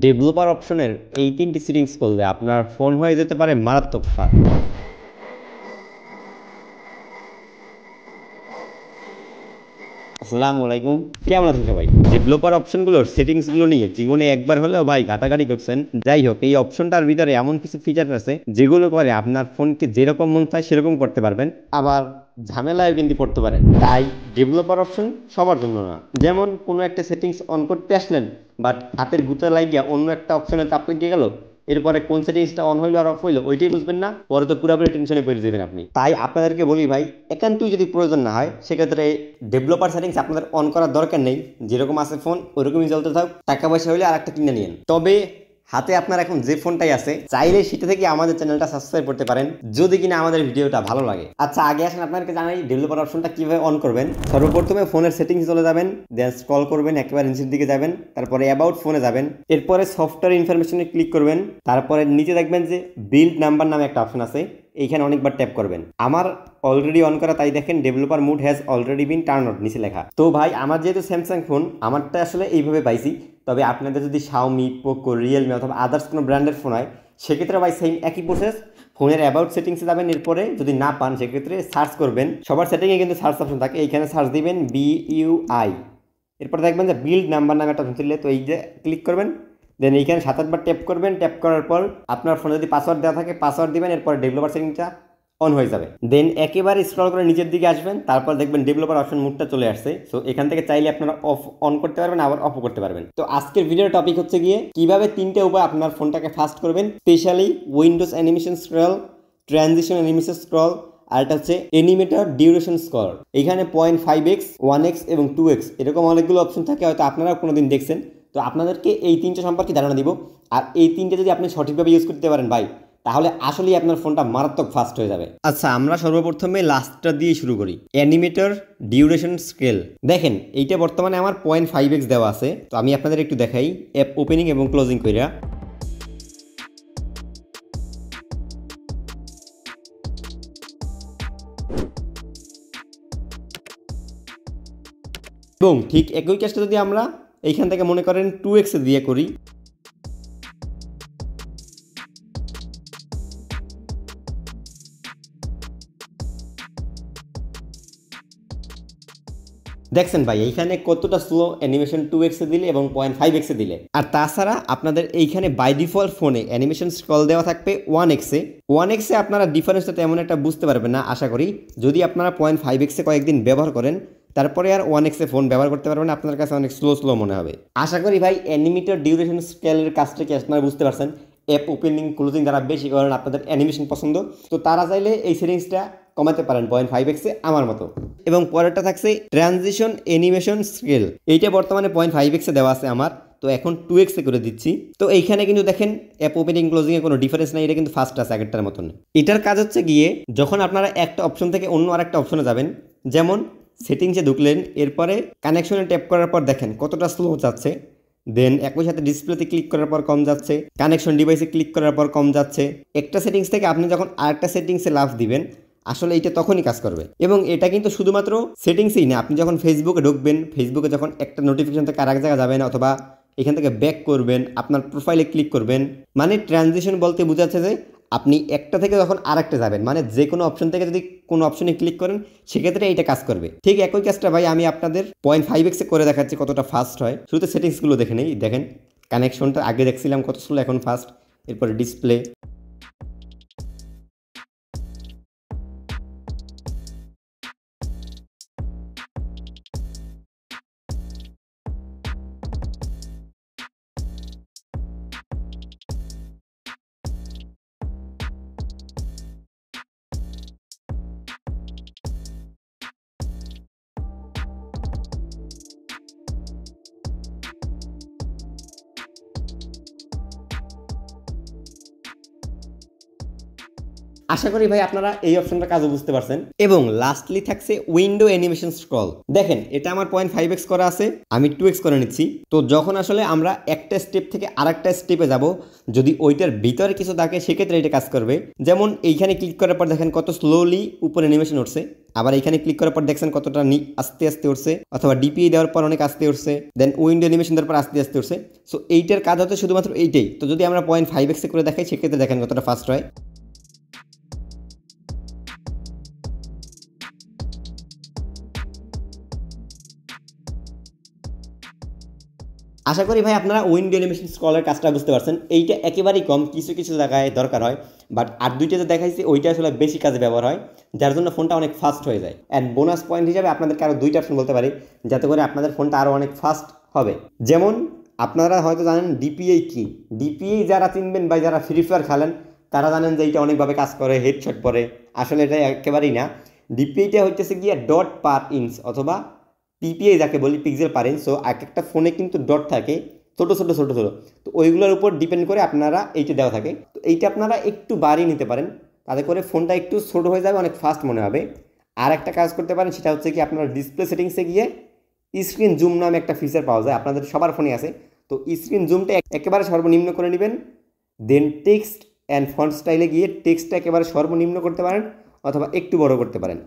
Developer অপশনের এই ৩টি সেটিংস করলে আপনার ফোন হয়ে যেতে পারে মারাত্মক ফাঁদ। আসসালামু আলাইকুম, কেমন আছেন সবাই? ডেভেলপার অপশনগুলোর সেটিংসগুলো নিয়ে জীবনে একবার হলেও ভাই ঘাটাঘাটি করছেন। যাই হোক, এই অপশনটার ভিতরে এমন কিছু ফিচার আছে যেগুলো করে আপনার ফোনকে যেরকম মন চায় সেরকম করতে পারবেন, আবার ঝামেলায় কিন্তু পড়তে পারেন। তাই ডেভেলপার অপশন সবার জন্য না। যেমন কোনো একটা সেটিংস অন করতে আসলেন, বাট হাতের গুতা লাগিয়া অন্য একটা অপশনে চাপ লেগে গেল, এরপরে কোন সেটিংসটা অন হইলো আর অফ হইলো ওইটাই বুঝবেন না, পরে তো পুরোপুরি টেনশনে পড়ে যাবেন আপনি। তাই আপনাদেরকে বলি ভাই, একান্তই যদি প্রয়োজন না হয় সেক্ষেত্রে ডেভেলপার সেটিংস আপনাদের অন করার দরকার নেই। যেরকম আছে ফোন ওরকমই চলতে থাক, টাকা পয়সা হইলে আর একটা কিনে নিন। তবে হাতে আপনার এখন যে ফোনটাই আছে, চাইলে সেটা থেকে আমাদের চ্যানেলটা সাবস্ক্রাইব করতে পারেন যদি কিনা আমাদের ভিডিওটা ভালো লাগে। আচ্ছা, আগে আসেন আপনাদেরকে জানাই ডেভেলপার অপশনটা কিভাবে অন করবেন। সর্বপ্রথমে ফোনের সেটিংস চলে যাবেন, দেন স্ক্রল করবেন, একেবারে নিচের দিকে যাবেন, তারপরে অ্যাবাউট ফোনে যাবেন, এরপরে সফটওয়্যার ইনফরমেশনে ক্লিক করবেন, তারপরে নিচে দেখবেন যে বিল্ড নাম্বার নামে একটা অপশন আছে, এইখানে অনেকবার ট্যাপ করবেন। আমার অলরেডি অন করা, তাই দেখেন developer mode has already been turn on নিচে লেখা। তো ভাই আমার যেহেতু স্যামসাং ফোন, আমারটা আসলে এইভাবে পাইছি। তবে আপনাদের যদি শাওমি, পোকো, রিয়েলমি অথবা আদার্স কোনো ব্র্যান্ডের ফোন হয়, সেক্ষেত্রে ভাই সেম একই প্রসেস। ফোনের অ্যাবাউট সেটিংসে যাবেন, এরপরে যদি না পান সেক্ষেত্রে সার্চ করবেন। সবার সেটিংয়ে কিন্তু সার্চ অপশন থাকে, এইখানে সার্চ দিবেন BUI, এরপরে দেখবেন যে বিল্ড নাম্বার নামে একটা অপশন ছিল, তো এই যে ক্লিক করবেন, দেন এইখানে 7-8বার ট্যাপ করবেন। ট্যাপ করার পর আপনার ফোনে যদি পাসওয়ার্ড দেওয়া থাকে পাসওয়ার্ড দিবেন, এরপর ডেভেলপার সেটিংটা অন হয়ে যাবে। দেন একেবারে স্ক্রল করে নিচের দিকে আসবেন, তারপর দেখবেন ডেভেলপার অপশন মুডটা চলে আসছে। সো এখান থেকে চাইলে আপনারা অফ অন করতে পারবেন, আবার অফও করতে পারবেন। তো আজকের ভিডিওর টপিক হচ্ছে গিয়ে কিভাবে 3টে উপায় আপনার ফোনটাকে ফাস্ট করবেন, specially Windows animation scroll, transition animation scroll, আর এটা হচ্ছে এনিমেটর ডিউরেশন স্ক্রল। এখানে 0.5x, 1x এবং 2x এরকম অনেকগুলো অপশন থাকে, হয়তো আপনারাও কোনোদিন দেখছেন। তো আপনাদেরকে এই 3টে সম্পর্কে ধারণা দিব, আর এই 3টে যদি আপনি সঠিকভাবে ইউজ করতে পারেন ভাই, তাহলে আসলেই আপনার ফোনটা মারাত্মক ফাস্ট হয়ে যাবে। আচ্ছা, আমরা সর্বপ্রথমে লাস্টটা দিয়ে শুরু করি, অ্যানিমেটর ডিউরেশন স্কেল। দেখেন এইটা বর্তমানে আমার 0.5x দেওয়া আছে। তো আমি আপনাদের একটু দেখাই, অ্যাপ ওপেনিং এবং ক্লোজিং কইরা। এবং ঠিক একই কাজটা যদি আমরা এইখান থেকে মনে করেন 2x দিয়ে করি, দেখছেন ভাই এইখানে কতটা স্লো অ্যানিমেশন 2x দিলে এবং 0.5x দিলে। আর তাছাড়া আপনাদের এইখানে বাই ডিফল্ট ফোনে অ্যানিমেশন স্ক্রল দেওয়া থাকবে 1x আপনারা ডিফারেন্সটা তেমন একটা বুঝতে পারবেন না আশা করি, যদি আপনারা 0.5x কয়েকদিন ব্যবহার করেন, তারপরে আর 1x ফোন ব্যবহার করতে পারবেন, আপনার কাছে অনেক স্লো মনে হবে। আশা করি ভাই অ্যানিমেটর ডিউরেশন স্কেলের কাজটা কি আপনারা বুঝতে পারছেন। অ্যাপ ওপেনিং ক্লোজিং যারা বেশি করেন, আপনাদের অ্যানিমেশন পছন্দ, তো তারা চাইলে এই সেটিংসটা কমাতে পারেন 0.5x আমার মতো। এবং পরেরটা থাকছে ট্রানজিশন অ্যানিমেশন স্কেল, এইটা বর্তমানে 0.5x দেওয়া আছে আমার, তো এখন 2x করে দিচ্ছি। তো এইখানে কিন্তু দেখেন অ্যাপ ওপেনিং ক্লোজিংয়ে কোনো ডিফারেন্স নাই, এটা কিন্তু ফাস্ট আছে আগেরটার মতন। এটার কাজ হচ্ছে গিয়ে যখন আপনারা একটা অপশন থেকে অন্য আরেকটা অপশনে যাবেন, যেমন সেটিংসে ঢুকলেন, এরপরে কানেকশনে ট্যাপ করার পর দেখেন কতটা স্লো যাচ্ছে, দেন একই সাথে ডিসপ্লেতে ক্লিক করার পর কম যাচ্ছে, কানেকশন ডিভাইসে ক্লিক করার পর কম যাচ্ছে। একটা সেটিংস থেকে আপনি যখন আরেকটা সেটিংসে লাভ দিবেন, আসলে এটা তখনই কাজ করবে। এবং এটা কিন্তু শুধুমাত্র সেটিংসেই না, আপনি যখন ফেসবুকে ঢুকবেন, ফেসবুকে যখন একটা নোটিফিকেশন থেকে আরেক জায়গায় যাবেন, অথবা এখান থেকে ব্যাক করবেন, আপনার প্রোফাইলে ক্লিক করবেন, মানে ট্রানজিশন বলতে বোঝাচ্ছে যে আপনি একটা থেকে যখন আরেকটা যাবেন, মানে যে কোনো অপশন থেকে যদি কোনো অপশনে ক্লিক করেন, সেক্ষেত্রে এইটা কাজ করবে। ঠিক একই কাজটা ভাই আমি আপনাদের 0.5x করে দেখাচ্ছি কতটা ফাস্ট হয়। শুরুতে সেটিংসগুলো দেখে নেই, দেখেন কানেকশনটা আগে দেখছিলাম কত স্লো, এখন ফাস্ট। এরপরে ডিসপ্লে, আশা করি ভাই আপনারা এই অপশনটা কাজও বুঝতে পারছেন। এবং লাস্টলি থাকছে উইন্ডো অ্যানিমেশন স্ক্রল। দেখেন এটা আমার 0.5x করা আছে, আমি 2x করে নিচ্ছি। তো যখন আসলে আমরা একটা স্টেপ থেকে আরেকটা স্টেপে যাব, যদি ওইটার ভিতরে কিছু থাকে সেক্ষেত্রে এটা কাজ করবে। যেমন এইখানে ক্লিক করার পর দেখেন কত স্লোলি উপরে অ্যানিমেশন উঠছে, আবার এখানে ক্লিক করার পর দেখছেন কতটা আস্তে আস্তে উঠছে, অথবা ডিপিএ দেওয়ার পর অনেক আস্তে উঠছে, দেন উইন্ডো অ্যানিমেশন দেওয়ার পর আস্তে আস্তে উঠছে। সো এইটার কাজ হচ্ছে শুধুমাত্র এইটাই। তো যদি আমরা 0.5x করে দেখাই সেক্ষেত্রে দেখেন কতটা ফাস্ট হয়। আশা করি ভাই আপনারা উইন্ডো অ্যানিমেশন স্ক্রলের কাজটা বুঝতে পারছেন। এইটা একেবারেই কম, কিছু কিছু জায়গায় দরকার হয়, বাট আর দুইটা যে দেখাইছি ওইটা আসলে বেশি কাজে ব্যবহার হয়, যার জন্য ফোনটা অনেক ফাস্ট হয়ে যায়। অ্যান্ড বোনাস পয়েন্ট হিসাবে আপনাদেরকে আরও দুইটা অপশন বলতে পারি যাতে করে আপনাদের ফোনটা আরও অনেক ফাস্ট হবে। যেমন আপনারা হয়তো জানেন ডিপিএ কি, ডিপিএ যারা চিনবেন বা যারা ফ্রি ফায়ার খেলেন তারা জানেন যে এইটা অনেকভাবে কাজ করে, হেডশট পরে। আসলে এটা একেবারেই না। ডিপিএটা হইতেছে গিয়ে ডট পার ইঞ্চ অথবা পিপিআই যাকে বলি, পিক্সেল পার ইঞ্চ। সো এক একটা ফোনে কিন্তু ডট থাকে ছোটো ছোটো ছোটো ছোটো, তো ওইগুলোর উপর ডিপেন্ড করে আপনারা এইটা দেওয়া থাকে। তো এইটা আপনারা একটু বাড়িয়ে নিতে পারেন, তাতে করে ফোনটা একটু ছোটো হয়ে যাবে, অনেক ফাস্ট মনে হবে। আর একটা কাজ করতে পারেন, সেটা হচ্ছে কি আপনারা ডিসপ্লে সেটিংসে গিয়ে স্ক্রিন জুম নামে একটা ফিচার পাওয়া যায়, আপনাদের সবার ফোনে আছে। তো স্ক্রিন জুমটা একেবারে সর্বনিম্ন করে নেবেন, দেন টেক্সট অ্যান্ড ফন্ট স্টাইলে গিয়ে টেক্সটটা একেবারে সর্বনিম্ন করতে পারেন অথবা একটু বড় করতে পারেন।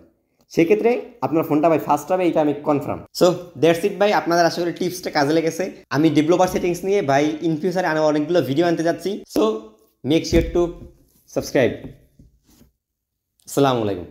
সেক্ষেত্রে আপনার ফোনটা ভাই ফাস্ট হবে, এটা আমি কনফার্ম। সো দ্যাটস ইট ভাই, আপনাদের আশা করি টিপসটা কাজে লেগেছে। আমি ডেভেলপার সেটিংস নিয়ে ভাই ইন ফিউচারে আরও অনেকগুলো ভিডিও আনতে যাচ্ছি। So make sure to subscribe. আসসালামু আলাইকুম।